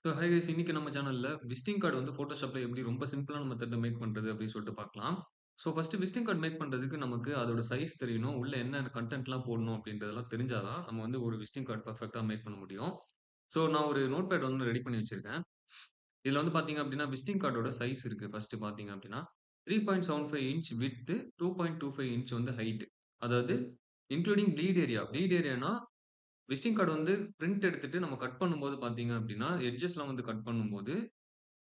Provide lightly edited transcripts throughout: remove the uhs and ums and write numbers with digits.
Hi guys இன்னைக்கு நம்ம சேனல்ல விசிட்டிங் கார்டு வந்து Photoshopல எப்படி ரொம்ப சிம்பிளான மெத்தட்ல மேக் பண்றது அப்படின்னு சொல்லிட்டு பார்க்கலாம். ஃபர்ஸ்ட் விசிட்டிங் கார்டு மேக் பண்றதுக்கு நமக்கு அதோட சைஸ் தெரியணும். உள்ள என்ன கன்டென்ட்லாம் போடணும் அப்படின்றதெல்லாம் தெரிஞ்சா தான் நம்ம வந்து ஒரு விசிட்டிங் கார்டு பெர்ஃபெக்ட்டா மேக் பண்ண முடியும். நான் ஒரு நோட்பேட் வந்து ரெடி பண்ணி வச்சிருக்கேன். இதுல வந்து பார்த்தீங்க அப்படின்னா, விசிட்டிங் கார்டோட சைஸ் இருக்கு. ஃபர்ஸ்ட் பார்த்தீங்க அப்படின்னா, 3.75 இன்ச் விட்த், 2.25 இன்ச் வந்து ஹைட். அதாவது இன்க்ளூடிங் ப்ளீட் ஏரியா. ப்ளீட் ஏரியானா விசிட்டிங் கார்டு வந்து பிரிண்ட் எடுத்துட்டு நம்ம கட் பண்ணும்போது பார்த்தீங்க அப்படின்னா, எட்ஜஸ்லாம் வந்து கட் பண்ணும்போது,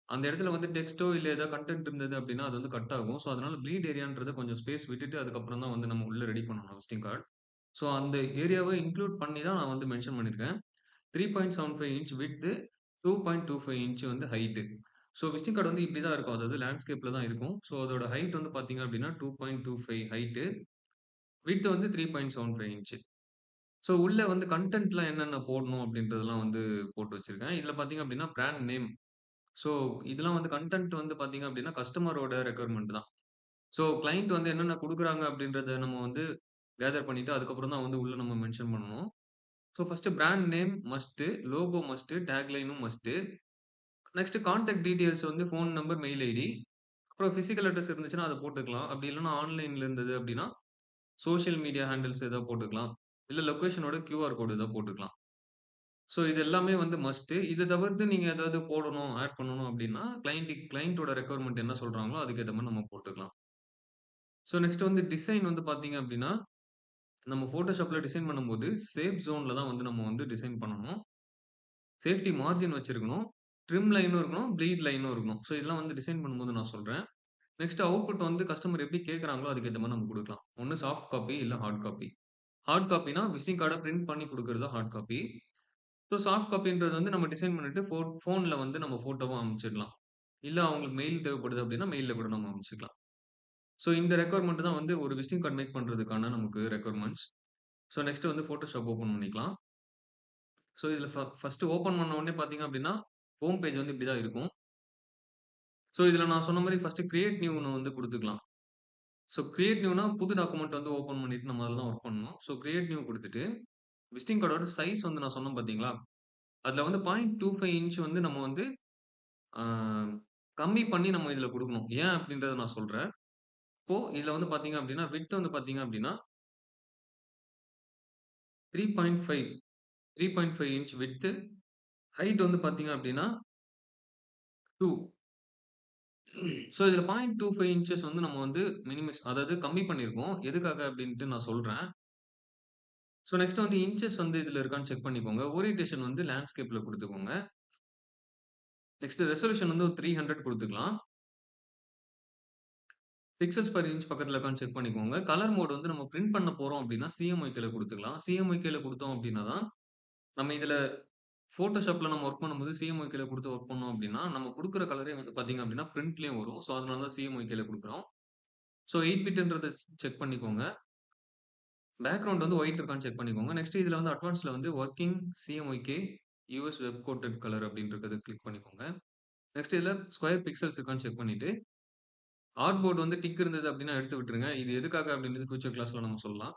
அந்த இடத்துல வந்து டெக்ஸ்ட்டோ இல்ல ஏதாவது கன்டென்ட் இருந்தது அப்படின்னா, அது வந்து கட் ஆகும். அதனால ப்ளீட் ஏரியான்றத கொஞ்சம் ஸ்பேஸ் விட்டுட்டு அதுக்கப்புறம் தான் வந்து நம்ம உள்ள ரெடி பண்ணணும் விசிட்டிங் கார்டு. அந்த ஏரியாவ இன்க்ளூட் பண்ணி தான் நான் வந்து மென்ஷன் பண்ணியிருக்கேன். 3.75 இன்ச் விட்த், 2.25 இன்ச் வந்து ஹைட். விசிட்டிங் கார்டு வந்து இப்படி தான் இருக்கும். அதாவது லேண்ட்ஸ்கேப்ல தான் இருக்கும். அதோட ஹைட் வந்து பார்த்தீங்க அப்படின்னா 2.25 ஹைட், விட்த் வந்து 3.75 இன்ச். உள்ள வந்து கன்டென்ட்லாம் என்னென்ன போடணும் அப்படின்றதெல்லாம் வந்து போட்டு வச்சிருக்கேன். இதுல பார்த்தீங்க அப்படின்னா, பிராண்ட் நேம். ஸோ இதெல்லாம் வந்து கன்டென்ட் வந்து பார்த்தீங்க அப்படின்னா, கஸ்டமரோட ரெக்யர்மென்ட் தான். கிளையன்ட் வந்து என்னென்ன குடுக்குறாங்க அப்படின்றத நம்ம வந்து கேதர் பண்ணிட்டு, அதுக்கப்புறம் தான் வந்து உள்ள நம்ம மென்ஷன் பண்ணணும். First brand name must, logo must, டேக்லைனும் மஸ்ட்டு. நெக்ஸ்ட் கான்டாக்ட் டீட்டெயில்ஸ் வந்து ஃபோன் நம்பர், மெயில் ஐடி. அப்புறம் பிசிக்கல் அட்ரஸ் இருந்துச்சுன்னா அத போட்டுக்கலாம். அப்படி இல்லன்னா ஆன்லைன்ல இருந்தது அப்படின்னா, சோசியல் மீடியா ஹேண்டில்ஸ் ஏதாவது போட்டுக்கலாம். இல்ல லொகேஷனோட QR கோட் ஏதாவது போட்டுக்கலாம். இது எல்லாமே வந்து மஸ்ட்டு. இத தவிர்த்து நீங்க ஏதாவது போடணும், ஆட் பண்ணணும் அப்டின்னா, கிளையன்ட்டோட ரெக்வயர்மென்ட் என்ன சொல்றாங்களோ, அதுக்கு ஏத்த மாரி நம்ம போட்டுக்கலாம். நெக்ஸ்ட் வந்து டிசைன் வந்து பார்த்தீங்க அப்டின்னா, நம்ம Photoshopல டிசைன் பண்ணும்போது, சேஃப் ஜோன்ல தான் வந்து நம்ம வந்து டிசைன் பண்ணணும். சேஃப்டி மார்ஜின் வச்சிருக்கணும். ட்ரிம் லைனும் இருக்கணும், ப்ளீட் லைனும் இருக்கணும். இதெல்லாம் வந்து டிசைன் பண்ணும்போது நான் சொல்றேன். நெக்ஸ்ட் அவுட்புட் வந்து கஸ்டமர் எப்படி கேட்கறாங்களோ, அதுக்கு ஏத்த மாரி நம்ம குடுக்கலாம். ஒண்ணு சாஃப்ட் காப்பி, இல்ல ஹார்ட் காப்பி. ஹார்ட் காப்பினா விசிட்டிங் கார்ட பிரிண்ட் பண்ணி குடுக்குறது தான் ஹார்ட் காப்பி. சாஃப்ட் காப்பின்றது வந்து நம்ம டிசைன் பண்ணிட்டு ஃபோன்ல வந்து நம்ம ஃபோட்டோவா அனுப்பிச்சிடலாம். இல்ல அவங்களுக்கு மெயில் தேவைப்படுது அப்டின்னா, மெயில்ல கூட நம்ம அனுப்பிச்சுக்கலாம். இந்த ரெக்வயர்மென்ட் தான் வந்து ஒரு விசிட்டிங் கார்ட் மேக் பண்றதுக்கான நமக்கு ரெக்வயர்மென்ட்ஸ். நெக்ஸ்ட் வந்து Photoshop ஓப்பன் பண்ணிக்கலாம். இதுல ஃபர்ஸ்ட் ஓப்பன் பண்ண உடனே பார்த்தீங்க அப்டின்னா, ஹோம் பேஜ் வந்து இப்டி தான் இருக்கும். இதுல நான் சொன்ன மாரி ஃபர்ஸ்ட் கிரியேட் நியூன்னு வந்து குடுத்துக்கலாம். கிரியேட் நியூனா புது டாக்குமெண்ட் வந்து ஓப்பன் பண்ணிட்டு நம்ம அதுல தான் வொர்க் பண்ணணும். கிரியேட் நியூ குடுத்துட்டு, விசிட்டிங் கார்டோட சைஸ் வந்து நான் சொன்னேன் பார்த்தீங்களா? அதுல வந்து 0.25 இன்ச் வந்து நம்ம வந்து ஆ கம்மி பண்ணி நம்ம இதுல குடுக்கணும். ஏன் அப்டின்றத நான் சொல்றேன். இதுல வந்து பார்த்தீங்க அப்டின்னா, விட்த் வந்து பார்த்தீங்க அப்டின்னா 3.5 3.5 இன்ச் விட்த். ஹைட் வந்து பார்த்தீங்க அப்டின்னா 2. இதுல 0.25 இன்ச்சஸ் வந்து நம்ம வந்து அதாவது கம்மி பண்ணியிருக்கோம். எதுக்காக அப்டின்ட்டு நான் சொல்றேன். நெக்ஸ்ட் வந்து இன்ச்சஸ் வந்து இதுல இருக்கான்னு செக் பண்ணிக்கோங்க. ஓரியன்டேஷன் வந்து லேண்ட்ஸ்கேப்ல குடுத்துக்கோங்க. நெக்ஸ்ட் ரெசல்யூஷன் வந்து ஒரு 300 குடுத்துக்கலாம். பிக்சல்ஸ் பெர் இன்ச் பக்கத்துல இருக்கான்னு செக் பண்ணிக்கோங்க. கலர் மோட் வந்து நம்ம பிரிண்ட் பண்ண போறோம் அப்டின்னா, CMYKல குடுத்துக்கலாம். CMYKல குடுத்தோம் அப்டின்னா தான், நம்ம இதுல Photoshopல நம்ம வொர்க் பண்ணும்போது CMYKல குடுத்து வொர்க் பண்ணோம் அப்டின்னா, நம்ம குடுக்குற கலரே வந்து பார்த்தீங்க அப்டின்னா, பிரிண்ட்லயும் வரும். அதனால தான் CMYKல குடுக்குறோம். 8 பிட்ன்றத செக் பண்ணிக்கோங்க. பேக்கிரவுண்ட் வந்து ஒயிட் இருக்கான்னு செக் பண்ணிக்கோங்க. நெக்ஸ்ட் இதுல வந்து அட்வான்ஸ்ல வந்து working CMYK US web coated colour அப்டின்றத கிளிக் பண்ணிக்கோங்க. நெக்ஸ்ட் இதுல ஸ்கொயர் பிக்சல்ஸ் இருக்கான்னு செக் பண்ணிட்டு, ஆர்ட்போர்ட் வந்து டிக் இருந்தது அப்டின்னா எடுத்து விட்டுருங்க. இது எதுக்காக அப்டின்றது ஃபியூச்சர் கிளாஸ்ல நம்ம சொல்லலாம்.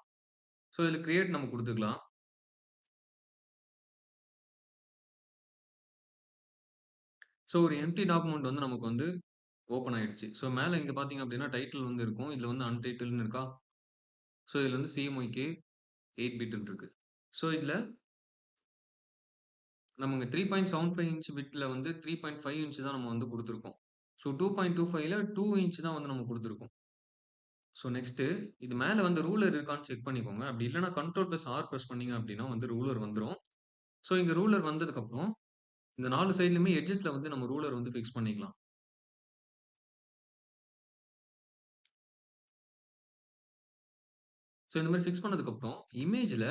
இதுல கிரியேட் நம்ம குடுத்துக்கலாம். ஒரு எம்ப்டி டாக்குமெண்ட் வந்து நமக்கு வந்து ஓப்பன் ஆயிடுச்சு. மேல இங்க பார்த்தீங்க அப்டின்னா, டைட்டில் வந்து இருக்கும். இதுல வந்து அன்டைட்டில்ன்னு இருக்கா? இதுல வந்து CMYK 8 பிட்ன்னு இருக்கு. இதுல நமக்கு 3.75 இன்ச் விட்த்ல வந்து 3.5 இன்ச் தான் நம்ம வந்து குடுத்துருக்கோம். 2.25ல 2 இன்ச் தான் வந்து நம்ம குடுத்துருக்கோம். நெக்ஸ்ட்டு இது மேல வந்து ரூலர் இருக்கான்னு செக் பண்ணிக்கோங்க. அப்டி இல்லன்னா கண்ட்ரோல்+R பிரஸ் பண்ணீங்க அப்டின்னா வந்து ரூலர் வந்துரும். இங்க ரூலர் வந்ததுக்கப்புறம், இந்த 4 சைட்லயுமே எட்ஜஸ்ல வந்து நம்ம ரூலர் வந்து ஃபிக்ஸ் பண்ணிக்கலாம். இந்த மாரி ஃபிக்ஸ் பண்ணதுக்கப்புறம், இமேஜ்ல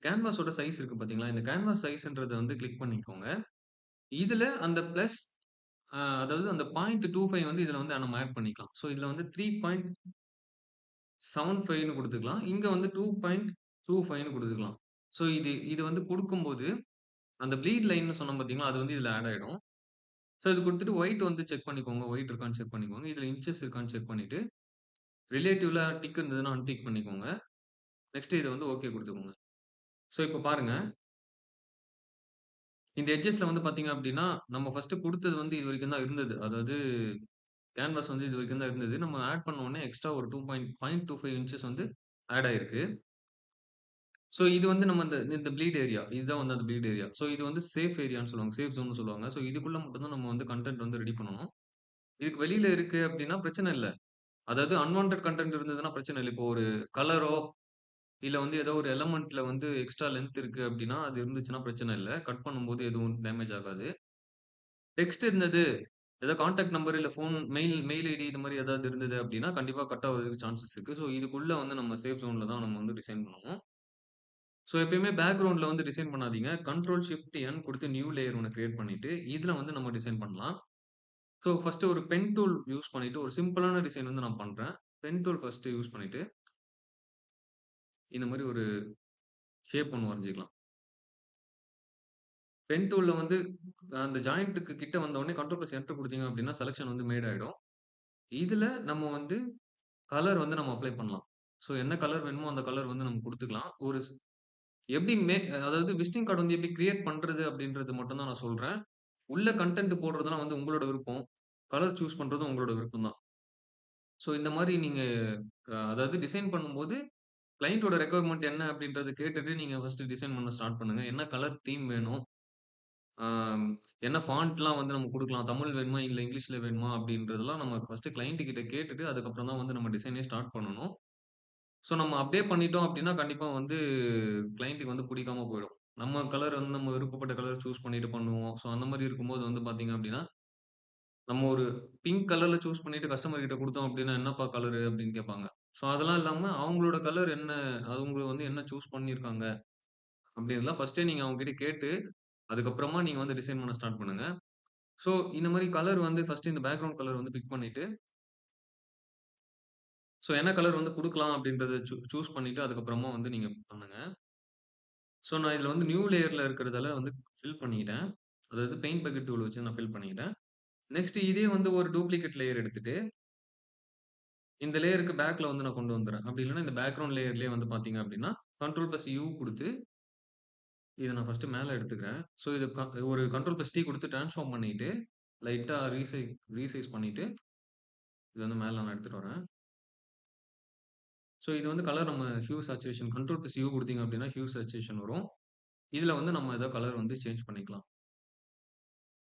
கேன்வாஸோட சைஸ் இருக்கு பார்த்தீங்களா? இந்த கேன்வாஸ் சைஸ்ன்றத வந்து கிளிக் பண்ணிக்கோங்க. இதுல அந்த பிளஸ் அதாவது அந்த 0.25 வந்து இதுல வந்து நம்ம ஆட் பண்ணிக்கலாம். இதுல வந்து 3.75ன்னு குடுத்துக்கலாம். இங்க வந்து 2.25ன்னு குடுத்துக்கலாம். இது இது வந்து குடுக்கும்போது, அந்த ப்ளீட் லைன்னு சொன்னோம் பார்த்தீங்களா? அது வந்து இதுல ஆட் ஆயிடும். இது குடுத்துட்டு ஒயிட் வந்து செக் பண்ணிக்கோங்க. ஒயிட் இருக்கான்னு செக் பண்ணிக்கோங்க. இதுல இன்ச்சஸ் இருக்கான்னு செக் பண்ணிட்டு, ரிலேட்டிவ்ல டிக் இருந்ததுன்னா அன்டிக் பண்ணிக்கோங்க. நெக்ஸ்ட் இத வந்து ஓகே குடுத்துக்கோங்க. இப்ப பாருங்க. இந்த எட்ஜஸ்ல வந்து பார்த்தீங்க அப்டின்னா, நம்ம ஃபர்ஸ்ட்டு குடுத்தது வந்து இதுவரைக்கும் தான் இருந்தது. அதாவது கேன்வாஸ் வந்து இதுவரைக்கும் தான் இருந்தது. நம்ம ஆட் பண்ண உடனே எக்ஸ்ட்ரா ஒரு 2.25 இன்ச்சஸ் வந்து ஆட் ஆயிருக்கு. ஸோ இது வந்து நம்ம இந்த இந்த ப்ளீட் ஏரியா. இதுதான் வந்து அந்த ப்ளீட் ஏரியா. ஸோ இது வந்து சேஃப் ஏரியான்னு சொல்லுவாங்க. சேஃப் ஜோன்னு சொல்லுவாங்க. ஸோ இதுக்குள்ள மட்டும் தான் நம்ம வந்து கன்டென்ட் வந்து ரெடி பண்ணணும். இதுக்கு வெளியில இருக்கு அப்டின்னா பிரச்சனை இல்ல. அதாவது அன்வான்டட் கன்டென்ட் இருந்ததுன்னா பிரச்சனை இல்ல. இப்போ ஒரு கலரோ, இல்ல வந்து ஏதோ ஒரு எலமென்ட்ல வந்து எக்ஸ்ட்ரா லெங்த் இருக்கு அப்டின்னா, அது இருந்துச்சுன்னா பிரச்சனை இல்ல. கட் பண்ணும்போது எதுவும் டேமேஜ் ஆகாது. டெக்ஸ்ட் இருந்தது, ஏதோ கான்டாக்ட் நம்பர் இல்ல மெயில் மெயில் ஐடி இது மாரி ஏதாவது இருந்தது அப்டின்னா, கண்டிப்பா கட் ஆவறதுக்கு சான்சஸ் இருக்கு. ஸோ இதுக்குள்ள வந்து நம்ம சேஃப் ஜோன்ல தான் நம்ம வந்து டிசைன் பண்ணணும். ஸோ எப்பயுமே பேக்கிரவுண்ட்ல வந்து டிசைன் பண்ணாதீங்க. கண்ட்ரோல் ஷிஃப்ட் என் குடுத்து நியூ லேயர் ஒண்ணு கிரியேட் பண்ணிட்டு, இதுல வந்து நம்ம டிசைன் பண்ணலாம். ஸோ ஃபர்ஸ்ட்டு ஒரு பென் டூல் யூஸ் பண்ணிட்டு, ஒரு சிம்பிளான டிசைன் வந்து நான் பண்றேன். பென் டூல் ஃபர்ஸ்ட்டு யூஸ் பண்ணிட்டு, இந்த மாரி ஒரு ஷேப் ஒண்ணு வரைஞ்சுக்கலாம். பென் டூல்ல வந்து அந்த ஜாயின்ட்க்கு கிட்ட வந்த உடனே கண்ட்ரோல் பிளஸ் என்டர் குடுத்தீங்க அப்டின்னா, செலக்ஷன் வந்து மேட் ஆயிடும். இதுல நம்ம வந்து கலர் வந்து நம்ம அப்ளை பண்ணலாம். ஸோ என்ன கலர் வேணுமோ அந்த கலர் வந்து நம்ம குடுத்துக்கலாம். ஒரு எப்டி அதாவது விசிட்டிங் கார்ட் வந்து எப்டி கிரியேட் பண்றது அப்டின்றது மட்டும் தான் நான் சொல்றேன். உள்ள கன்டென்ட் போடுறதெல்லாம் வந்து உங்களோட விருப்பம். கலர் சூஸ் பண்றதும் உங்களோட விருப்பம் தான். ஸோ இந்த மாரி நீங்க அதாவது டிசைன் பண்ணும்போது, கிளையன்ட்டோட ரெக்வயர்மென்ட் என்ன அப்டின்றத கேட்டுட்டு நீங்க ஃபர்ஸ்ட் டிசைன் பண்ண ஸ்டார்ட் பண்ணுங்க. என்ன கலர் தீம் வேணும்? ஆ என்ன ஃபாண்ட்லாம் வந்து நம்ம குடுக்கலாம். தமிழ் வேணுமா? இல்ல இங்கிலீஷ்ல வேணுமா? அப்டின்றதெல்லாம் நம்ம ஃபர்ஸ்ட் கிளையன்ட் கிட்ட கேட்டுட்டு, அதுக்கப்புறம் தான் வந்து நம்ம டிசைனே ஸ்டார்ட் பண்ணணும். ஸோ நம்ம அப்டியே பண்ணிட்டோம் அப்டின்னா, கண்டிப்பா வந்து கிளையன்ட்க்கு வந்து புடிக்காம போயிடும். நம்ம கலர் வந்து நம்ம விருப்பப்பட்ட கலர் சூஸ் பண்ணிட்டு பண்ணுவோம். ஸோ அந்த மாரி இருக்கும்போது வந்து பார்த்தீங்க அப்டின்னா, நம்ம ஒரு பிங்க் கலர்ல சூஸ் பண்ணிட்டு கஸ்டமர் கிட்ட குடுத்தோம் அப்டின்னா, "என்னப்பா கலரு?" அப்டின்னு கேட்பாங்க. ஸோ அதெல்லாம் இல்லாம அவங்களோட கலர் என்ன? அவங்க வந்து என்ன சூஸ் பண்ணியிருக்காங்க? அப்டின்லாம் ஃபர்ஸ்ட்டே நீங்க அவங்க கிட்ட கேட்டு, அதுக்கப்புறமா நீங்க வந்து டிசைன் பண்ண ஸ்டார்ட் பண்ணுங்க. ஸோ இந்த மாரி கலர் வந்து ஃபர்ஸ்ட்டு இந்த பேக்கிரவுண்ட் கலர் வந்து பிக் பண்ணிட்டு, ஸோ என்ன கலர் வந்து குடுக்கலாம் அப்டின்றத சூஸ் பண்ணிட்டு அதுக்கப்புறமா வந்து நீங்க பண்ணுங்க. ஸோ நான் இதுல வந்து நியூ லேயர்ல இருக்கிறதால வந்து ஃபில் பண்ணிக்கிட்டேன். அதாவது பெயிண்ட் பக்கெட் டூல் வச்சு நான் ஃபில் பண்ணிக்கிட்டேன். நெக்ஸ்ட் இதே வந்து ஒரு டூப்ளிகேட் லேயர் எடுத்துட்டு, இந்த லேயருக்கு பேக்ல வந்து நான் கொண்டு வந்துர்றேன். அப்டி இல்லன்னா இந்த பேக்கிரவுண்ட் லேயர்லயே வந்து பார்த்தீங்க அப்டின்னா, கண்ட்ரோல் பிளஸ் யூ குடுத்து, இத நான் ஃபர்ஸ்ட்டு மேல எடுத்துக்கிறேன். ஸோ இது ஒரு கண்ட்ரோல் பிளஸ் டி குடுத்து டிரான்ஸ்ஃபார்ம் பண்ணிட்டு, லைட்டா ரீசைஸ் பண்ணிட்டு, இத வந்து மேல நான் எடுத்துட்டு வரேன். ஸோ இது வந்து கலர் நம்ம hue saturation control plus U குடுத்தீங்க அப்டின்னா, ஹியூ சேச்சுரேஷன் வரும். இதுல வந்து நம்ம ஏதோ கலர் வந்து சேஞ்ச் பண்ணிக்கலாம்.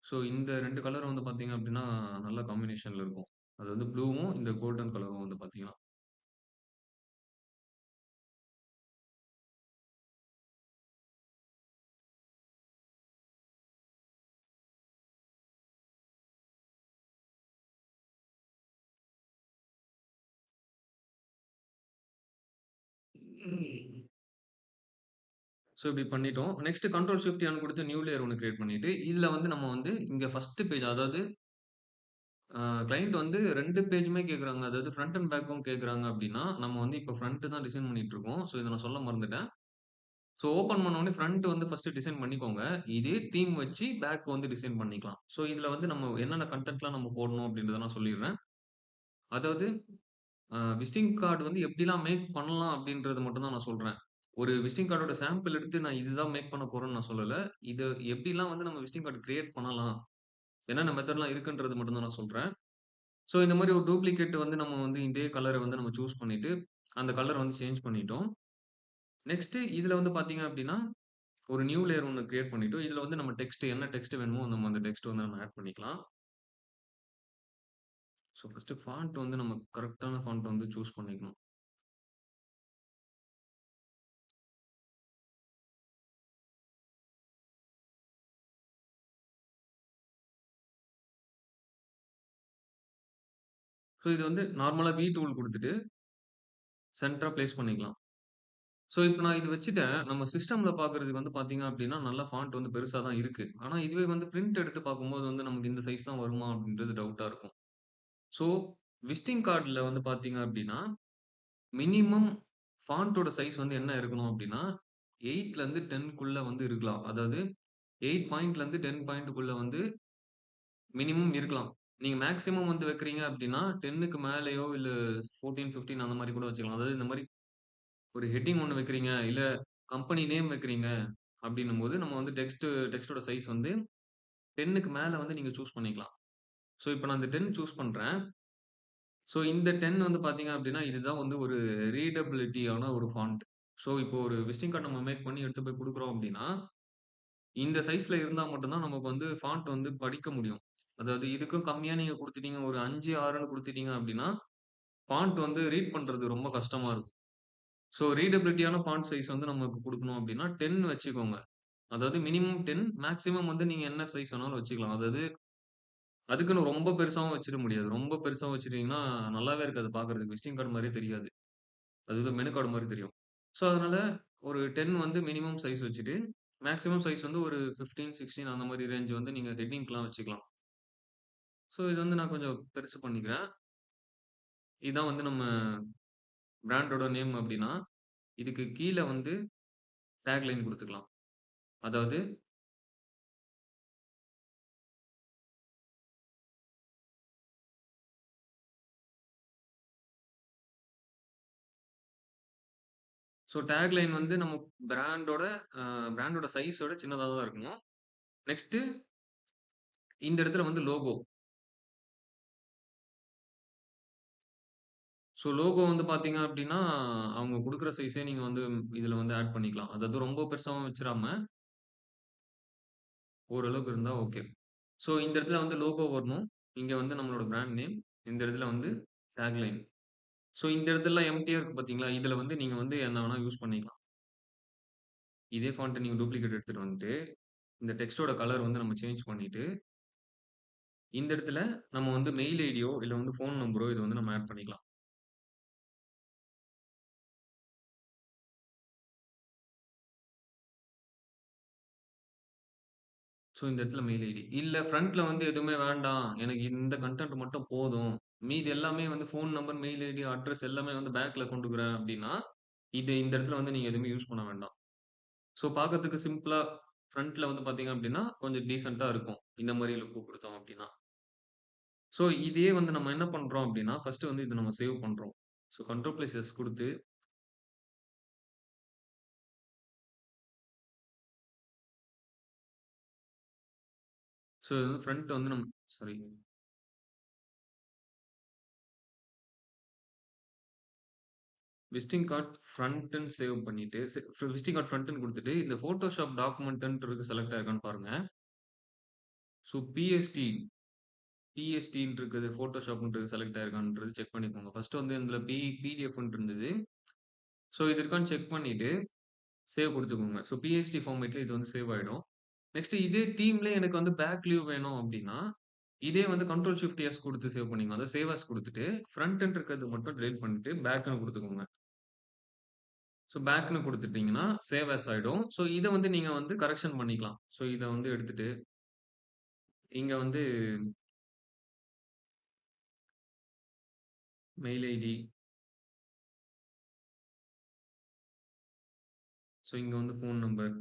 ஸோ இந்த 2 கலர் வந்து பார்த்தீங்க அப்டின்னா, நல்ல காம்பினேஷன்ல இருக்கும். அது வந்து ப்ளூவும், இந்த கோல்டன் கலரும் வந்து பார்த்தீங்கன்னா. ஸோ இப்டி பண்ணிட்டோம். நெக்ஸ்ட் கண்ட்ரோல் ஷிஃப்ட் என் குடுத்து நியூ லேயர் ஒண்ணு கிரியேட் பண்ணிட்டு, இதுல வந்து நம்ம வந்து இங்க ஃபர்ஸ்ட் பேஜ் அதாவது கிளையன்ட் வந்து 2 பேஜுமே கேட்குறாங்க. அதாவது ஃப்ரண்ட் அண்ட் பேக்கும் கேட்குறாங்க அப்டின்னா, நம்ம வந்து இப்ப ஃப்ரண்ட் தான் டிசைன் பண்ணிட்டு இருக்கோம். ஸோ இத நான் சொல்ல மறந்துட்டேன். ஸோ ஓப்பன் பண்ண உடனே ஃப்ரண்ட் வந்து ஃபர்ஸ்ட் டிசைன் பண்ணிக்கோங்க. இதே தீம் வச்சு பேக் வந்து டிசைன் பண்ணிக்கலாம். ஸோ இதுல வந்து நம்ம என்னென்ன கன்டென்ட்லாம் நம்ம போடணும் அப்டின்றத நான் சொல்லிர்றேன். அதாவது விசிட்டிங் கார்ட் வந்து எப்படிலாம் மேக் பண்ணலாம் அப்படின்றது மட்டும் தான் நான் சொல்றேன். ஒரு விசிட்டிங் கார்டோட சாம்பிள் எடுத்து நான் இதுதான் மேக் பண்ண போறேன்னு நான் சொல்லல. இது எப்படிலாம் வந்து நம்ம விசிட்டிங் கார்ட் கிரியேட் பண்ணலாம்? என்னென்ன மெத்தட்லாம் இருக்குன்றது மட்டும் தான் நான் சொல்றேன். ஸோ இந்த மாரி ஒரு டூப்ளிகேட் வந்து நம்ம வந்து இதே கலர வந்து நம்ம சூஸ் பண்ணிட்டு, அந்த கலர் வந்து சேஞ்ச் பண்ணிட்டோம். நெக்ஸ்ட் இதுல வந்து பார்த்தீங்க அப்படின்னா, ஒரு நியூ லேயர் ஒண்ணு கிரியேட் பண்ணிட்டோம். இதுல வந்து நம்ம டெக்ஸ்ட் என்ன டெக்ஸ்ட் வேணுமோ நம்ம அந்த டெக்ஸ்ட் வந்து நம்ம ஆட் பண்ணிக்கலாம். ஸோ ஃபர்ஸ்ட் ஃபாண்ட் வந்து நம்ம கரெக்ட்டான ஃபாண்ட் வந்து சூஸ் பண்ணிக்கணும். ஸோ இது வந்து நார்மலா டூல் குடுத்துட்டு சென்டரா பிளேஸ் பண்ணிக்கலாம். ஸோ இப்ப நான் இது வச்சுட்டேன். நம்ம சிஸ்டம்ல பார்க்கறதுக்கு வந்து பார்த்தீங்க அப்டின்னா, நல்லா ஃபாண்ட் வந்து பெருசா தான் இருக்கு. ஆனா இதுவே வந்து பிரிண்ட் எடுத்து பார்க்கும்போது வந்து நமக்கு இந்த சைஸ் தான் வருமா? அப்டின்றது டவுட்டா இருக்கும். ஸோ விசிட்டிங் கார்ட்ல வந்து பார்த்தீங்க அப்டின்னா, மினிமம் ஃபாண்ட்டோட சைஸ் வந்து என்ன இருக்கணும் அப்டின்னா, 8லருந்து 10க்குள்ள வந்து இருக்கலாம். அதாவது 8 பாயிண்ட்லருந்து 10 பாயிண்ட்க்குள்ள வந்து மினிமம் இருக்கலாம். நீங்க மேக்ஸிமம் வந்து வைக்கிறீங்க அப்டின்னா, 10க்கு மேலயோ இல்ல 14, 15 அந்த மாரி கூட வச்சுக்கலாம். அதாவது இந்த மாரி ஒரு ஹெட்டிங் ஒண்ணு வைக்கிறீங்க, இல்ல கம்பெனி நேம் வைக்கிறீங்க. அப்படின்னும்போது நம்ம வந்து டெக்ஸ்ட்டோட சைஸ் வந்து 10க்கு மேல வந்து நீங்க சூஸ் பண்ணிக்கலாம். ஸோ இப்ப நான் இந்த 10 சூஸ் பண்றேன். ஸோ இந்த 10 வந்து பார்த்தீங்க அப்படின்னா, இதுதான் வந்து ஒரு ரீடபிலிட்டியான ஒரு ஃபாண்ட். ஸோ இப்போ ஒரு விசிட்டிங் கார்ட் நம்ம மேக் பண்ணி எடுத்து போய் குடுக்குறோம் அப்படின்னா, இந்த சைஸ்ல இருந்தா மட்டும் தான் நமக்கு வந்து ஃபாண்ட் வந்து படிக்க முடியும். அதாவது இதுக்கும் கம்மியா நீங்க குடுத்துட்டீங்க, ஒரு 5, 6ன்னு குடுத்துட்டீங்க அப்படின்னா, ஃபாண்ட் வந்து ரீட் பண்றது ரொம்ப கஷ்டமா இருக்கும். ஸோ ரீடபிலிட்டியான ஃபாண்ட் சைஸ் வந்து நமக்கு குடுக்கணும் அப்படின்னா 10 வச்சுக்கோங்க. அதாவது மினிமம் 10 மேக்ஸிமம் வந்து நீங்க என்ன சைஸ் வேணாலும் வச்சுக்கலாம். அதாவது அதுக்குன்னு ரொம்ப பெருசாவும் வச்சிட முடியாது. ரொம்ப பெருசா வச்சுட்டீங்கன்னா, நல்லாவே இருக்காது பார்க்கறதுக்கு. விசிட்டிங் கார்ட் மாரியே தெரியாது. அது ஏதோ மெனு கார்ட் மாரி தெரியும். ஸோ, அதனால ஒரு 10 வந்து மினிமம் சைஸ் வச்சுட்டு, மேக்ஸிமம் சைஸ் வந்து ஒரு 15, 16 அந்த மாரி ரேஞ்ச் வந்து நீங்க ஹெட்டிங்க்லாம் வச்சுக்கலாம். ஸோ, இது வந்து நான் கொஞ்சம் பெருசு பண்ணிக்கிறேன். இதான் வந்து நம்ம பிராண்டோட நேம் அப்டின்னா, இதுக்கு கீழ வந்து டாக் லைன் குடுத்துக்கலாம். அதாவது ஸோ டாக் லைன் வந்து நம்ம பிராண்டோட பிராண்டோட சைஸோட சின்னதா தான் இருக்கணும். நெக்ஸ்ட்டு இந்த இடத்துல வந்து லோகோ. ஸோ லோகோ வந்து பார்த்தீங்க அப்டின்னா, அவங்க குடுக்குற சைஸே நீங்க வந்து இதுல வந்து ஆட் பண்ணிக்கலாம். அதாவது ரொம்ப பெருசாவும் வச்சுராம, ஓரளவுக்கு இருந்தா ஓகே. ஸோ இந்த இடத்துல வந்து லோகோ வரணும். இங்க வந்து நம்மளோட பிராண்ட் நேம். இந்த இடத்துல வந்து டாக் லைன். ஸோ இந்த இடத்துலலாம் எம்ப்டியா இருக்கு பார்த்தீங்களா? இதுல வந்து நீங்க வந்து என்ன வேணா யூஸ் பண்ணிக்கலாம். இதே ஃபாண்ட்ட நீங்க டூப்ளிகேட் எடுத்துட்டு வந்துட்டு, இந்த டெக்ஸ்ட்டோட கலர் வந்து நம்ம சேஞ்ச் பண்ணிட்டு, இந்த இடத்துல நம்ம வந்து மெயில் ஐடியோ, இல்ல வந்து ஃபோன் நம்பரோ இத வந்து நம்ம ஆட் பண்ணிக்கலாம். ஸோ, இந்த இடத்துல மெயில் ஐடி. இல்ல ஃப்ரண்ட்ல வந்து எதுவுமே வேண்டாம். எனக்கு இந்த கன்டென்ட் மட்டும் போதும். மீதி எல்லாமே வந்து phone number, mail ID, address எல்லாமே வந்து பேக்ல கொண்டுக்கிறேன் அப்டின்னா, இந்த இடத்துல வந்து நீங்க எதுவுமே யூஸ் பண்ண வேண்டாம். ஸோ, பார்க்கறதுக்கு சிம்பிளா ஃப்ரண்ட்ல வந்து பார்த்தீங்க அப்டின்னா, கொஞ்சம் டீசென்ட்டா இருக்கும். இந்த மாரி லுக் குடுத்தோம் அப்டின்னா. ஸோ, இதையே வந்து நம்ம என்ன பண்றோம் அப்டின்னா, ஃபர்ஸ்ட் வந்து இத நம்ம சேவ் பண்றோம். ஸோ, கண்ட்ரோல் பிளஸ் எஸ் குடுத்து, ஸோ இது வந்து ஃப்ரண்ட் வந்து நம்ம சாரி விசிட்டிங் கார்ட் ஃப்ரண்ட்ன்னு சேவ் பண்ணிட்டு, விசிட்டிங் கார்ட் ஃப்ரண்ட்ன்னு குடுத்துட்டு, இந்த Photoshop டாக்குமெண்ட்ன்றது செலக்ட் ஆயிருக்கான்னு பாருங்க. ஸோ, பிஎஸ்டின்னு இருக்குது, Photoshopன்றது செலக்ட் ஆயிருக்கான்றது செக் பண்ணிக்கோங்க. ஃபர்ஸ்ட் வந்து இதுல பிடிஎஃப்ன்னு இருந்தது. ஸோ, இது இருக்கான்னு செக் பண்ணிட்டு, சேவ் குடுத்துக்கோங்க. ஸோ, பிஎஸ்டி ஃபார்மேட்ல இது வந்து சேவ் ஆயிடும். நெக்ஸ்ட் இதே தீம்லயே எனக்கு வந்து பேக் வியூ வேணும் அப்டின்னா, இதே வந்து கண்ட்ரோல் ஷிஃப்ட் எஸ் குடுத்து சேவ் பண்ணிக்கோங்க. அதாவது சேவ் அஸ் குடுத்துட்டு, ஃப்ரண்ட்ன்னு இருக்கிறது மட்டும் டிலீட் பண்ணிட்டு, பேக்ன்னு குடுத்துக்கோங்க. ஸோ, பேக்ன்னு குடுத்துட்டீங்கன்னா, சேவ் அஸ் ஆயிடும். ஸோ, இத வந்து நீங்க வந்து கரெக்ஷன் பண்ணிக்கலாம். ஸோ, இத வந்து எடுத்துட்டு, இங்க வந்து மெயில் ஐடி, ஸோ இங்க வந்து ஃபோன் நம்பர்,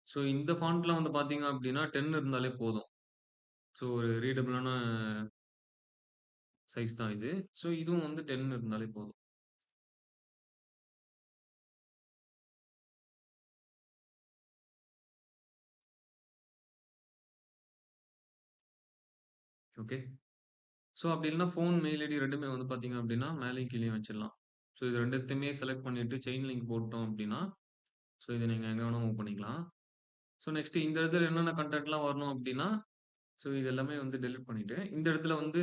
ஸோ இந்த ஃபாண்ட்லாம் வந்து பார்த்தீங்க அப்டின்னா 10 இருந்தாலே போதும். ஸோ ஒரு ரீடபிளான சைஸ் தான் இது. ஸோ இதுவும் வந்து 10 இருந்தாலே போதும். ஓகே. ஸோ அப்டி இல்லன்னா ஃபோன், மெயில் ஐடி 2மே வந்து பார்த்தீங்க அப்டின்னா, மேலயும் கீழயும் வச்சிடலாம். ஸோ இது 2த்தையுமே செலக்ட் பண்ணிட்டு செயின் லிங்க் போட்டோம் அப்டின்னா, ஸோ இத நீங்க எங்க வேணா மூவ் பண்ணிக்கலாம். ஸோ நெக்ஸ்ட் இந்த இடத்துல என்னென்ன கன்டென்ட்லாம் வரணும் அப்டின்னா, ஸோ இது எல்லாமே வந்து டெலீட் பண்ணிட்டு, இந்த இடத்துல வந்து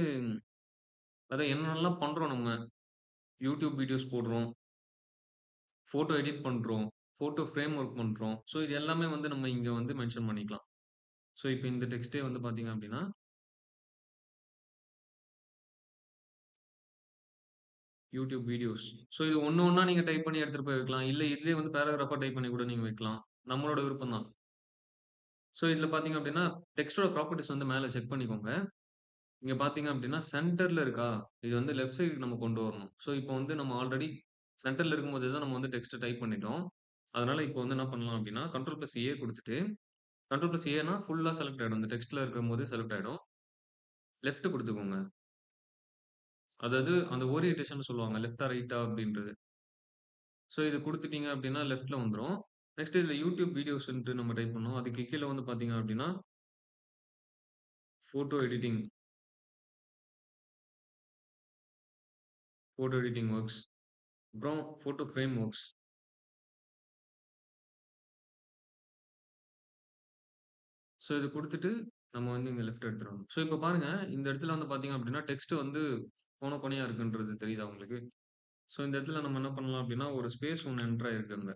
அதான் என்னென்னலாம் பண்றோம் நம்ம. YouTube வீடியோஸ் போடுறோம், ஃபோட்டோ எடிட் பண்றோம், ஃபோட்டோ ஃப்ரேம் ஒர்க் பண்றோம். ஸோ இது எல்லாமே வந்து நம்ம இங்க வந்து மென்ஷன் பண்ணிக்கலாம். ஸோ இப்ப இந்த டெக்ஸ்ட்டே வந்து பார்த்தீங்க அப்டின்னா, YouTube வீடியோஸ். ஸோ இது ஒண்ணு ஒண்ணா நீங்க டைப் பண்ணி எடுத்துட்டு போய் வைக்கலாம். இல்ல இதுலயே வந்து பேராகிராஃபா டைப் பண்ணி கூட நீங்க வைக்கலாம். நம்மளோட விருப்பம் தான். ஸோ இதுல பார்த்தீங்க அப்டின்னா, டெக்ஸ்ட்டோட ப்ராப்பர்ட்டீஸ் வந்து மேல செக் பண்ணிக்கோங்க. இங்க பார்த்தீங்க அப்டின்னா, சென்டர்ல இருக்கா? இது வந்து லெஃப்ட் சைடுக்கு நம்ம கொண்டு வரணும். ஸோ இப்போ வந்து நம்ம ஆல்ரெடி சென்டர்ல இருக்கும்போதே தான் நம்ம வந்து டெக்ஸ்ட்ட டைப் பண்ணிட்டோம். அதனால இப்போ வந்து என்ன பண்ணலாம் அப்டின்னா, கண்ட்ரோல்+A குடுத்துட்டு, கண்ட்ரோல் பிளஸ் ஏன்னா ஃபுல்லா செலக்ட் ஆயிடும். அந்த டெக்ஸ்ட்ல இருக்கும்போது செலக்ட் ஆயிடும். லெஃப்ட் குடுத்துக்கோங்க. அதாவது அந்த ஓரியன்டேஷன்னு சொல்லுவாங்க. லெஃப்ட்டா, ரைட்டா அப்படின்றது. ஸோ இது குடுத்துட்டீங்க அப்படின்னா லெஃப்ட்ல வந்துரும். நெக்ஸ்ட் இதுல யூடியூப் வீடியோஸ்ன்ட்டு நம்ம டைப் பண்ணணும். அதுக்கு கீழ வந்து பார்த்தீங்க அப்படின்னா, photo editing photo editing works. அப்புறம் ஃபோட்டோ ஃப்ரேம் வொர்க்ஸ். ஸோ இது குடுத்துட்டு நம்ம வந்து இங்க லெஃப்ட் எடுத்துறணும். ஸோ இப்ப பாருங்க, இந்த இடத்துல வந்து பார்த்தீங்க அப்படின்னா, டெக்ஸ்ட் வந்து கோன கோணையா இருக்குன்றது தெரியுதா உங்களுக்கு? ஸோ இந்த இடத்துல நம்ம என்ன பண்ணலாம் அப்படின்னா, ஒரு ஸ்பேஸ் ஒண்ணு என்டர் ஆயிருக்கு அங்க.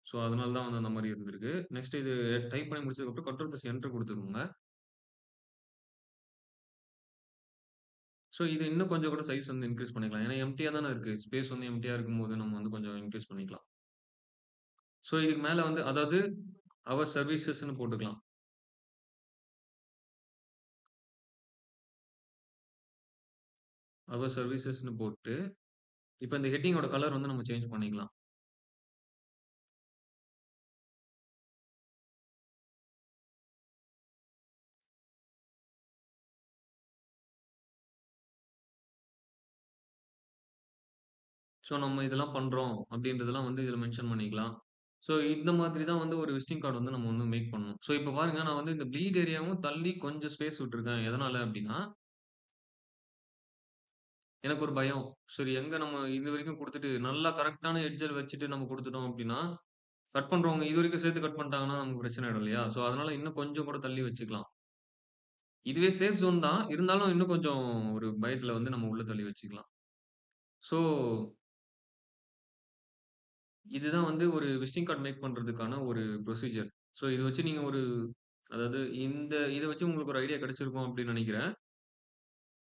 ஸோ அதனால தான் வந்து அந்த மாரி இருந்திருக்கு. நெக்ஸ்ட் இது டைப் பண்ணி முடிச்சதுக்கப்புறம் கண்ட்ரோல் பிரஸ் என்டர் குடுத்துக்கோங்க. ஸோ இது இன்னும் கொஞ்சம் கூட சைஸ் வந்து இன்கிரீஸ் பண்ணிக்கலாம். ஏன்னா எம்ப்டியா தானே இருக்கு. ஸ்பேஸ் வந்து எம்ப்டியா இருக்கும்போது நம்ம வந்து கொஞ்சம் இன்கிரீஸ் பண்ணிக்கலாம். ஸோ இதுக்கு மேல வந்து அதாவது அவர் சர்வீசஸ்ன்னு போட்டுக்கலாம். அவர் சர்வீசஸ்ன்னு போட்டு, இப்ப இந்த ஹெட்டிங்கோட கலர் வந்து நம்ம சேஞ்ச் பண்ணிக்கலாம். ஸோ நம்ம இதெல்லாம் பண்றோம் அப்படின்றதெல்லாம் வந்து இதுல மென்ஷன் பண்ணிக்கலாம். ஸோ இந்த மாதிரி தான் வந்து ஒரு விசிட்டிங் கார்ட் வந்து நம்ம வந்து மேக் பண்ணணும். ஸோ இப்ப பாருங்க நான் வந்து இந்த ப்ளீட் ஏரியாவும் தள்ளி கொஞ்சம் ஸ்பேஸ் விட்டுருக்கேன். எதனால அப்படின்னா, எனக்கு ஒரு பயம். சரி எங்க நம்ம இதுவரைக்கும் குடுத்துட்டு நல்லா கரெக்ட்டான எட்ஜ்ல வச்சுட்டு நம்ம குடுத்துட்டோம் அப்படின்னா, கட் பண்றவங்க இதுவரைக்கும் சேர்த்து கட் பண்ணிட்டாங்கன்னா நமக்கு பிரச்சனை ஆயிடும் இல்லையா? ஸோ அதனால இன்னும் கொஞ்சம் கூட தள்ளி வச்சுக்கலாம். இதுவே சேஃப் ஜோன் தான். இருந்தாலும் இன்னும் கொஞ்சம் ஒரு பயத்துல வந்து நம்ம உள்ள தள்ளி வச்சுக்கலாம். ஸோ இதுதான் வந்து ஒரு விசிட்டிங் கார்ட் மேக் பண்றதுக்கான ஒரு ப்ரொசீஜர். ஸோ இத வச்சு நீங்க ஒரு அதாவது இத வச்சு உங்களுக்கு ஒரு ஐடியா கிடைச்சிருக்கும் அப்படின்னு நெனைக்கிறேன்.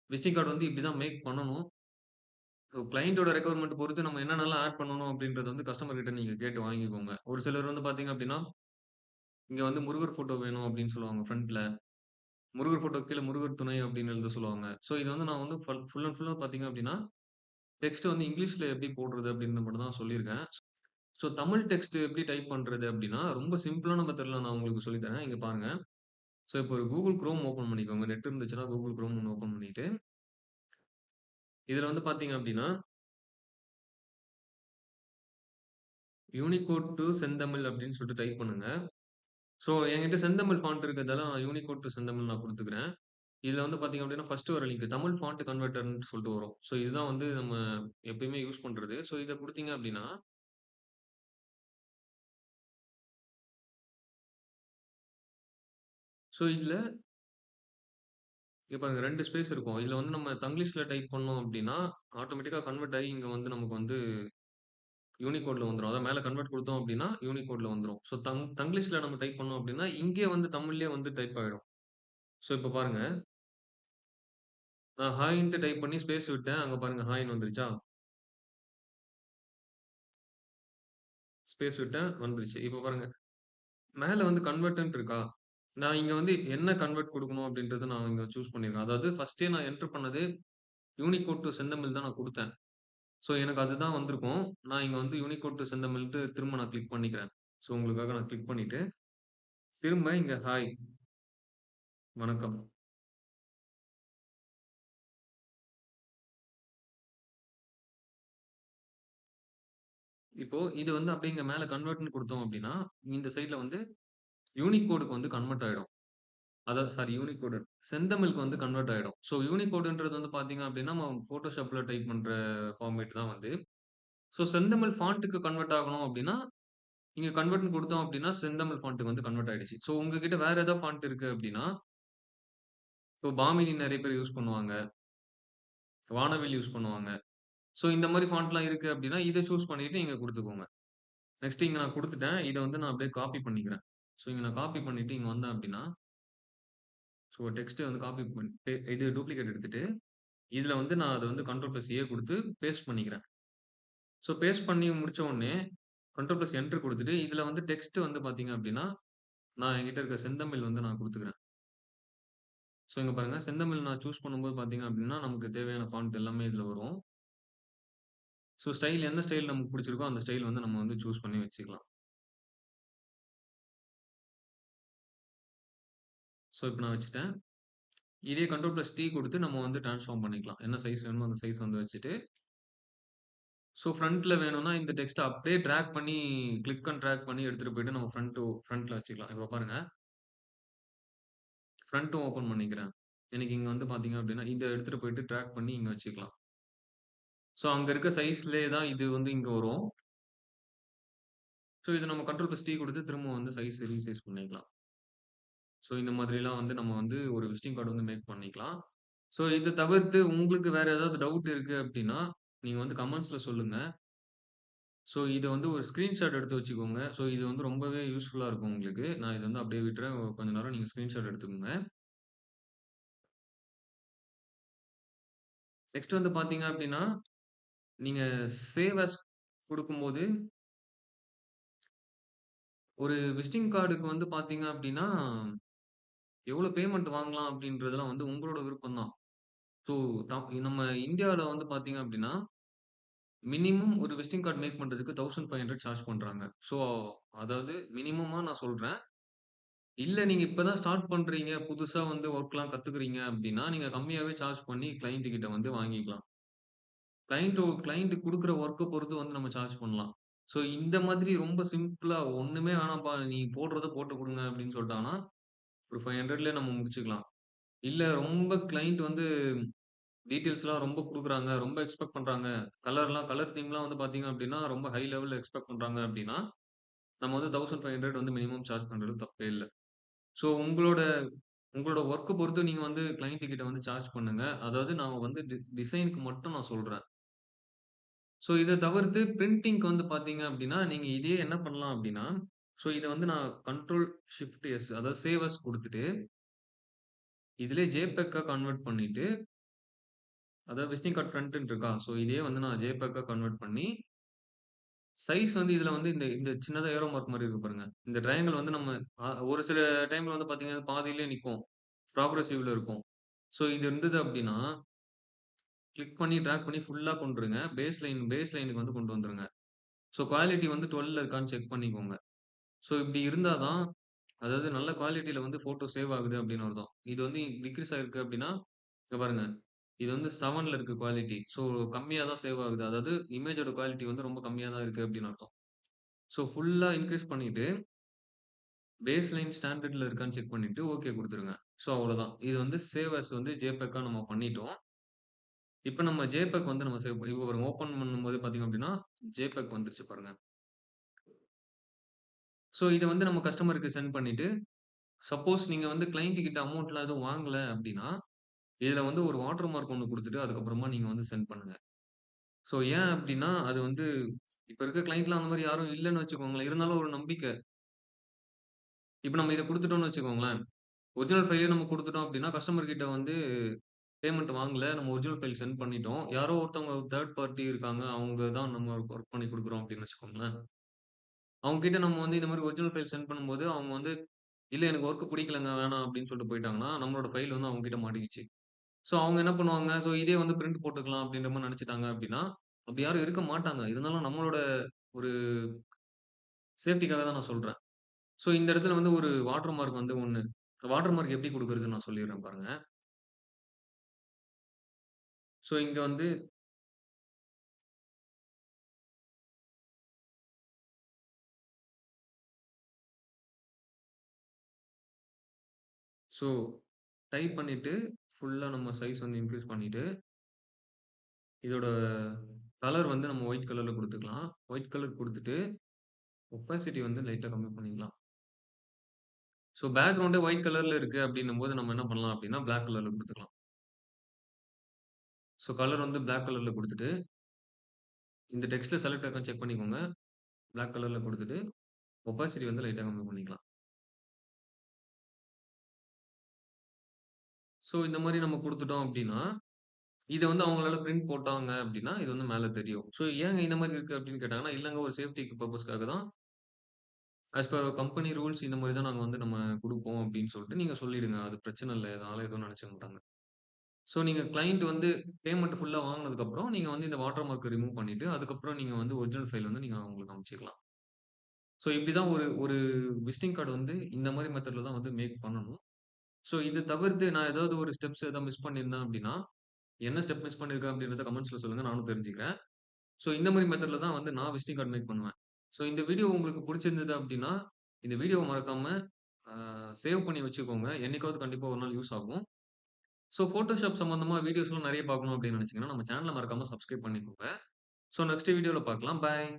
விசிட்டிங் கார்ட் வந்து இப்படி தான் மேக் பண்ணணும். ஸோ கிளையன்ட்டோட ரெக்வயர்மென்ட் பொறுத்து நம்ம என்னென்னலாம் ஆட் பண்ணணும் அப்படின்றது வந்து கஸ்டமர் கிட்ட நீங்க கேட்டு வாங்கிக்கோங்க. ஒரு சிலர் வந்து பார்த்தீங்க அப்படின்னா, இங்க வந்து முருகர் ஃபோட்டோ வேணும் அப்படின்னு சொல்லுவாங்க ஃப்ரண்ட்ல. முருகர் ஃபோட்டோக்கு கீழ முருகர் துணை அப்படின்னு எழுத சொல்லுவாங்க. ஸோ இது வந்து நான் வந்து ஃபுல் அண்ட் ஃபுல்லா பார்த்தீங்க அப்படின்னா, டெக்ஸ்ட் வந்து இங்கிலீஷ்ல எப்படி போடுறது அப்படின்னு மட்டும் தான் சொல்லியிருக்கேன். ஸோ தமிழ் டெக்ஸ்ட் எப்படி டைப் பண்றது அப்படின்னா, ரொம்ப சிம்பிளான மெத்தட்ல நான் உங்களுக்கு சொல்லி தரேன். இங்க பாருங்க. ஸோ இப்போ ஒரு Google Chrome ஓப்பன் பண்ணிக்கோங்க. நெட் இருந்துச்சுன்னா Google Chrome ஒண்ணு ஓப்பன் பண்ணிட்டு, இதுல வந்து பார்த்தீங்க அப்படின்னா, யூனிகோட் டூ செந்தமிழ் அப்படின்னு சொல்லிட்டு டைப் பண்ணுங்க. ஸோ என்கிட்ட செந்தமிழ் ஃபாண்ட் இருக்கிறதால நான் யூனிகோட் டூ செந்தமிழ் நான் குடுத்துக்கிறேன். இதுல வந்து பார்த்தீங்க அப்படின்னா, ஃபர்ஸ்ட் வர லிங்க் தமிழ் ஃபாண்ட் கன்வெர்ட்டர்ன்னு சொல்லிட்டு வரும். ஸோ இதுதான் வந்து நம்ம எப்பயுமே யூஸ் பண்றது. ஸோ இத குடுத்தீங்க அப்படின்னா, ஸோ இதுல இங்க பாருங்க 2 ஸ்பேஸ் இருக்கும். இதுல வந்து நம்ம தங்கிலீஷ்ல டைப் பண்ணோம் அப்படின்னா, ஆட்டோமேட்டிக்கா கன்வெர்ட் ஆகி இங்க வந்து நமக்கு வந்து யூனிகோட்ல வந்துரும். அதான் மேல கன்வெர்ட் குடுத்தோம் அப்டின்னா, யூனிகோட்ல வந்துரும். ஸோ தங்கிலீஷ்ல நம்ம டைப் பண்ணோம் அப்டின்னா, இங்கேயே வந்து தமிழ்லயே வந்து டைப் ஆயிடும். ஸோ இப்ப பாருங்க, நான் ஹாய்ன்ட்டு டைப் பண்ணி ஸ்பேஸ் விட்டேன். அங்க பாருங்க ஹாய்ன்னு வந்துருச்சா? ஸ்பேஸ் விட்டேன் வந்துருச்சு. இப்ப பாருங்க, மேல வந்து கன்வெர்ட்ன்ட்டு இருக்கா? நான் இங்க வந்து என்ன கன்வெர்ட் குடுக்கணும் அப்டின்றத நான் இங்க சூஸ் பண்ணிருக்கேன். அதாவது ஃபர்ஸ்ட்டே நான் என்டர் பண்ணது யூனிகோட் டூ செந்தமிழ் தான் நான் குடுத்தேன். ஸோ எனக்கு அதுதான் வந்திருக்கும். நான் இங்க வந்து யூனிகோட் டூ செந்தமிழ்ன்ட்டு திரும்ப நான் கிளிக் பண்ணிக்கிறேன். ஸோ உங்களுக்காக நான் கிளிக் பண்ணிட்டு, திரும்ப இங்க ஹாய், வணக்கம். இப்போ இது வந்து அப்படியே இங்க மேல கன்வெர்ட்ன்னு குடுத்தோம் அப்படின்னா, இந்த சைட்ல வந்து யூனிகோடுக்கு வந்து கன்வெர்ட் ஆயிடும். அதாவது சாரி யூனிகோடு செந்தமிழுக்கு வந்து கன்வெர்ட் ஆயிடும். ஸோ யூனிகோடுன்றது வந்து பார்த்தீங்க அப்படின்னா, நம்ம Photoshopல டைப் பண்ற ஃபார்மேட் தான் வந்து. ஸோ செந்தமிழ் ஃபாண்ட்க்கு கன்வெர்ட் ஆகணும் அப்படின்னா, இங்க கன்வெர்ட்ன்னு குடுத்தோம் அப்படின்னா, செந்தமிழ் ஃபாண்ட்க்கு வந்து கன்வெர்ட் ஆயிடுச்சு. ஸோ உங்ககிட்ட வேற ஏதாவது ஃபாண்ட் இருக்கு அப்படின்னா, இப்போ பாமினி நெறைய பேர் யூஸ் பண்ணுவாங்க. வானவில் யூஸ் பண்ணுவாங்க. ஸோ இந்த மாரி ஃபாண்ட்லாம் இருக்கு அப்படின்னா, இத சூஸ் பண்ணிட்டு இங்க குடுத்துக்கோங்க. நெக்ஸ்ட் இங்க நான் குடுத்துட்டேன். இத வந்து நான் அப்படியே காப்பி பண்ணிக்கிறேன். ஸோ இங்க நான் காப்பி பண்ணிட்டு இங்க வந்தேன் அப்படின்னா ஸோ டெக்ஸ்ட்ட வந்து காப்பி இது டூப்ளிகேட் எடுத்துட்டு, இதுல வந்து நான் அத வந்து கண்ட்ரோல் பிளஸ் ஏ குடுத்து பேஸ்ட் பண்ணிக்கிறேன். ஸோ பேஸ்ட் பண்ணி முடிச்ச உடனே, கண்ட்ரோல் பிளஸ் என்டர் குடுத்துட்டு, இதுல வந்து டெக்ஸ்ட் வந்து பாத்தீங்க அப்டின்னா, நான் என்கிட்ட இருக்க செந்தமிழ் வந்து நான் குடுத்துக்கிறேன். ஸோ இங்க பாருங்க, செந்தமிழ் நான் சூஸ் பண்ணும்போது பாத்தீங்க அப்டின்னா, நமக்கு தேவையான ஃபாண்ட் எல்லாமே இதுல வரும். ஸோ ஸ்டைல் எந்த ஸ்டைல் நமக்கு புடிச்சிருக்கோ, அந்த ஸ்டைல் வந்து நம்ம வந்து சூஸ் பண்ணி வச்சுக்கலாம். ஸோ இப்ப நான் வச்சுட்டேன். இதே கண்ட்ரோல் பிளஸ் டி குடுத்து நம்ம வந்து ட்ரான்ஸ்ஃபார்ம் பண்ணிக்கலாம். என்ன சைஸ் வேணுமோ அந்த சைஸ் வந்து வச்சுட்டு, ஸோ ஃப்ரண்ட்ல வேணும்னா இந்த டெக்ஸ்ட்ட அப்படியே டிராக் பண்ணி கிளிக் அண்ட் டிராக் பண்ணி எடுத்துட்டு போயிட்டு நம்ம ஃப்ரண்ட்ல வச்சுக்கலாம். இப்ப பாருங்க, ஃப்ரண்ட்டும் ஓப்பன் பண்ணிக்கிறேன். எனக்கு இங்க வந்து பார்த்தீங்க அப்படின்னா, இத எடுத்துட்டு போயிட்டு டிராக் பண்ணி இங்க வச்சுக்கலாம். ஸோ அங்க இருக்க சைஸ்லயே தான் இது வந்து இங்க வரும். ஸோ இத நம்ம கண்ட்ரோல் பிளஸ் டி குடுத்து திரும்ப வந்து சைஸ் ரீசைஸ் பண்ணிக்கலாம். ஸோ இந்த மாதிரிலாம் வந்து நம்ம வந்து ஒரு விசிட்டிங் கார்ட் வந்து மேக் பண்ணிக்கலாம். ஸோ இத தவிர்த்து உங்களுக்கு வேற ஏதாவது டவுட் இருக்கு அப்டின்னா, நீங்க வந்து கமெண்ட்ஸ்ல சொல்லுங்க. ஸோ இத வந்து ஒரு ஸ்கிரீன்ஷாட் எடுத்து வச்சுக்கோங்க. ஸோ இது வந்து ரொம்பவே யூஸ்ஃபுல்லா இருக்கும் உங்களுக்கு. நான் இத வந்து அப்டியே விட்டுறேன். கொஞ்ச நேரம் நீங்க ஸ்கிரீன்ஷாட் எடுத்துக்கோங்க. நெக்ஸ்ட் வந்து பார்த்தீங்க அப்டின்னா, நீங்க சேவ் அஸ் குடுக்கும்போது, ஒரு விசிட்டிங் கார்டுக்கு வந்து பார்த்தீங்க அப்டின்னா, எவ்வளோ பேமெண்ட் வாங்கலாம் அப்டின்றதெல்லாம் வந்து உங்களோட விருப்பம் தான். ஸோ நம்ம இந்தியால வந்து பார்த்தீங்க அப்டின்னா மினிமம் ஒரு விசிட்டிங் கார்ட் மேக் பண்றதுக்கு 1500 சார்ஜ் பண்றாங்க. ஸோ அதாவது மினிமமா நான் சொல்றேன். இல்ல நீங்க இப்ப தான் ஸ்டார்ட் பண்றீங்க, புதுசா வந்து வொர்க்லாம் கத்துக்கிறீங்க அப்டின்னா, நீங்க கம்மியாவே சார்ஜ் பண்ணி கிளையன்ட் கிட்ட வந்து வாங்கிக்கலாம். கிளையன்ட் குடுக்குற வொர்க்க பொறுத்து வந்து நம்ம சார்ஜ் பண்ணலாம். ஸோ இந்த மாதிரி ரொம்ப சிம்பிளா ஒண்ணுமே வேணாம்ப்பா நீ போடுறத போட்டு குடுங்க அப்டின்னு சொல்ட்டாங்கன்னா, ஒரு 500லயே நம்ம முடிச்சுக்கலாம். இல்ல ரொம்ப கிளையன்ட் வந்து டீட்டெயில்ஸ்லாம் ரொம்ப குடுக்குறாங்க, ரொம்ப எக்ஸ்பெக்ட் பண்றாங்க. கலர் தீம்லாம் வந்து பார்த்தீங்க அப்டின்னா, ரொம்ப ஹை லெவல்ல எக்ஸ்பெக்ட் பண்றாங்க அப்டின்னா நம்ம வந்து 1500 வந்து மினிமம் சார்ஜ் பண்றது தப்பே இல்ல. ஸோ உங்களோட உங்களோட வொர்க்க பொறுத்து நீங்க வந்து கிளையன்ட் கிட்ட வந்து சார்ஜ் பண்ணுங்க. அதாவது நான் வந்து டிசைன்க்கு மட்டும் நான் சொல்றேன். ஸோ இத தவிர்த்து பிரிண்டிங்க்கு வந்து பார்த்தீங்க அப்டின்னா, நீங்க இதையே என்ன பண்ணலாம் அப்டின்னா, ஸோ இத வந்து நான் கண்ட்ரோல் ஷிஃப்ட் எஸ் அதாவது சேவ் அஸ் குடுத்துட்டு, இதிலயே ஜேபிஇஜிஆ கன்வெர்ட் பண்ணிட்டு, அதாவது விசிட்டிங் கார்ட் ஃப்ரண்ட்ன்னு இருக்கா? ஸோ இதையே வந்து நான் ஜேபிஇஜிஆ கன்வெர்ட் பண்ணி, சைஸ் வந்து இதுல வந்து இந்த இந்த சின்னதா ஏரோ மார்க் மாரி இருக்கு பாருங்க. இந்த ட்ரையாங்கிள் வந்து நம்ம ஒரு சில டைம்ல வந்து பார்த்தீங்கன்னா, பாதியிலேயே நிக்கும். ப்ராக்ரசிவ்ல இருக்கும். ஸோ இது இருந்தது அப்டின்னா, கிளிக் பண்ணி டிராக் பண்ணி ஃபுல்லா கொண்டுருங்க. பேஸ் லைனுக்கு வந்து கொண்டு வந்துருங்க. ஸோ குவாலிட்டி வந்து 12ல இருக்கான்னு செக் பண்ணிக்கோங்க. ஸோ இப்டி இருந்தா தான், அதாவது நல்ல குவாலிட்டில வந்து ஃபோட்டோ சேவ் ஆகுது அப்டின்னு அர்த்தம். இது வந்து டிக்ரீஸ் ஆயிருக்கு அப்டின்னா, இங்க பாருங்க. இது வந்து 7ல இருக்கு குவாலிட்டி. ஸோ கம்மியா தான் சேவ் ஆகுது. அதாவது இமேஜோட குவாலிட்டி வந்து ரொம்ப கம்மியா தான் இருக்கு அப்டின்னு அர்த்தம். ஸோ ஃபுல்லா இன்கிரீஸ் பண்ணிட்டு, பேஸ் லைன் ஸ்டாண்டர்ட்ல இருக்கான்னு செக் பண்ணிட்டு, ஓகே குடுத்துருங்க. ஸோ அவ்வளோதான். இது வந்து சேவ் அஸ் வந்து ஜேபிஇஜிஆ நம்ம பண்ணிட்டோம். இப்ப நம்ம ஜேபிஇஜி வந்து நம்ம சேவ் இப்ப பாருங்க ஓப்பன் பண்ணும்போது பார்த்தீங்க அப்டின்னா, ஜேபிஇஜி வந்துருச்சு பாருங்க. ஸோ இத வந்து நம்ம கஸ்டமருக்கு சென்ட் பண்ணிட்டு, சப்போஸ் நீங்க வந்து கிளையன்ட் கிட்ட அமௌண்ட்லாம் எதுவும் வாங்கல அப்டின்னா, இதுல வந்து ஒரு வாட்டர் மார்க் ஒண்ணு குடுத்துட்டு, அதுக்கப்புறமா நீங்க வந்து சென்ட் பண்ணுங்க. ஸோ ஏன் அப்டின்னா, அது வந்து இப்ப இருக்க கிளையன்ட்லாம் அந்த மாரி யாரும் இல்லன்னு வச்சுக்கோங்களேன். இருந்தாலும் ஒரு நம்பிக்கை. இப்ப நம்ம இத குடுத்துட்டோம்னு வச்சுக்கோங்களேன், ஒரிஜினல் ஃபைலே நம்ம குடுத்துட்டோம் அப்டின்னா, கஸ்டமர் கிட்ட வந்து பேமெண்ட் வாங்கல. நம்ம ஒரிஜினல் ஃபைல் சென்ட் பண்ணிட்டோம். யாரோ ஒருத்தவங்க தேர்ட் பார்ட்டி இருக்காங்க. அவங்க தான் நம்ம ஒர்க் பண்ணி குடுக்குறோம் அப்டின்னு வச்சுக்கோங்களேன். அவங்க கிட்ட நம்ம வந்து இந்த மாரி ஒரிஜினல் ஃபைல் சென்ட் பண்ணும்போது, அவங்க வந்து இல்ல எனக்கு வொர்க் பிடிக்கலங்க, வேணாம் அப்டின்னு சொல்லிட்டு போயிட்டாங்கன்னா, நம்மளோட ஃபைல் வந்து அவங்க கிட்ட மாட்டிக்கிச்சு. ஸோ அவங்க என்ன பண்ணுவாங்க, ஸோ இதே வந்து பிரிண்ட் போட்டுக்கலாம் அப்டின்ற மாரி நெனச்சுட்டாங்க அப்டின்னா, அப்டி யாரும் இருக்க மாட்டாங்க. இருந்தாலும் நம்மளோட ஒரு சேஃப்டிக்காக தான் நான் சொல்றேன். ஸோ இந்த இடத்துல வந்து ஒரு வாட்டர் மார்க் வந்து ஒண்ணு. வாட்டர் மார்க் எப்டி குடுக்குறதுன்னு நான் சொல்லிர்றேன் பாருங்க. ஸோ இங்க வந்து ஸோ டைப் பண்ணிட்டு, ஃபுல்லா நம்ம சைஸ் வந்து இன்கிரீஸ் பண்ணிட்டு, இதோட கலர் வந்து நம்ம ஒயிட் கலர்ல குடுத்துக்கலாம். ஒயிட் கலர் குடுத்துட்டு, ஒப்பாசிட்டி வந்து லைட்டா கம்மி பண்ணிக்கலாம். ஸோ பேக்கிரவுண்டே ஒயிட் கலர்ல இருக்கு அப்டின்னும்போது நம்ம என்ன பண்ணலாம் அப்டின்னா, பிளாக் கலர்ல குடுத்துக்கலாம். ஸோ கலர் வந்து பிளாக் கலர்ல குடுத்துட்டு, இந்த டெக்ஸ்ட்ல செலக்ட் இருக்கான்னு செக் பண்ணிக்கோங்க. பிளாக் கலர்ல குடுத்துட்டு, ஒப்பாசிட்டி வந்து லைட்டா கம்மி பண்ணிக்கலாம். ஸோ இந்த மாரி நம்ம குடுத்துட்டோம் அப்டின்னா, இத வந்து அவங்களால பிரிண்ட் போட்டாங்க அப்டின்னா, இது வந்து மேல தெரியும். ஸோ ஏங்க இந்த மாரி இருக்கு அப்டின்னு கேட்டாங்கன்னா, இல்லங்க ஒரு சேஃப்டிக்கு பர்ப்பஸ்க்காக தான். ஆஸ் பெர் கம்பெனி ரூல்ஸ் இந்த மாரி தான் நாங்க வந்து நம்ம குடுப்போம் அப்டின்னு சொல்லிட்டு நீங்க சொல்லிடுங்க. அது பிரச்சனை இல்ல. அதனால எதுவும் நெனச்சுக்க மாட்டாங்க. ஸோ நீங்க கிளையன்ட் வந்து பேமெண்ட் ஃபுல்லா வாங்குனதுக்கப்புறம், நீங்க வந்து இந்த வாட்டர் மார்க்க ரிமூவ் பண்ணிட்டு, அதுக்கப்புறம் நீங்க வந்து ஒரிஜினல் ஃபைல் வந்து நீங்க அவங்களுக்கு அனுப்பிச்சுக்கலாம். ஸோ இப்படி தான் ஒரு ஒரு விசிட்டிங் கார்ட் வந்து இந்த மாரி மெத்தட்ல தான் வந்து மேக் பண்ணணும். ஸோ இத தவிர்த்து நான் ஏதாவது ஒரு ஸ்டெப்ஸ் ஏதாவது மிஸ் பண்ணியிருந்தேன் அப்டின்னா, என்ன ஸ்டெப் மிஸ் பண்ணியிருக்கேன் அப்டின்றத கமெண்ட்ஸ்ல சொல்லுங்க. நானும் தெரிஞ்சுக்கிறேன். ஸோ இந்த மாரி மெத்தட்ல தான் வந்து நான் விசிட்டிங் கார்ட் மேக் பண்ணுவேன். ஸோ இந்த வீடியோ உங்களுக்கு புடிச்சிருந்தது அப்டின்னா, இந்த வீடியோவ மறக்காம அ சேவ் பண்ணி வச்சுக்கோங்க. என்னைக்காவது கண்டிப்பா ஒரு நாள் யூஸ் ஆகும். ஸோ Photoshop சம்மந்தமா வீடியோஸ்லாம் நெறைய பார்க்கணும் அப்டின்னு நெனச்சீங்கன்னா, நம்ம சேனல மறக்காம சப்ஸ்கிரைப் பண்ணிக்கோங்க. ஸோ நெக்ஸ்ட் வீடியோல பார்க்கலாம். பாய்.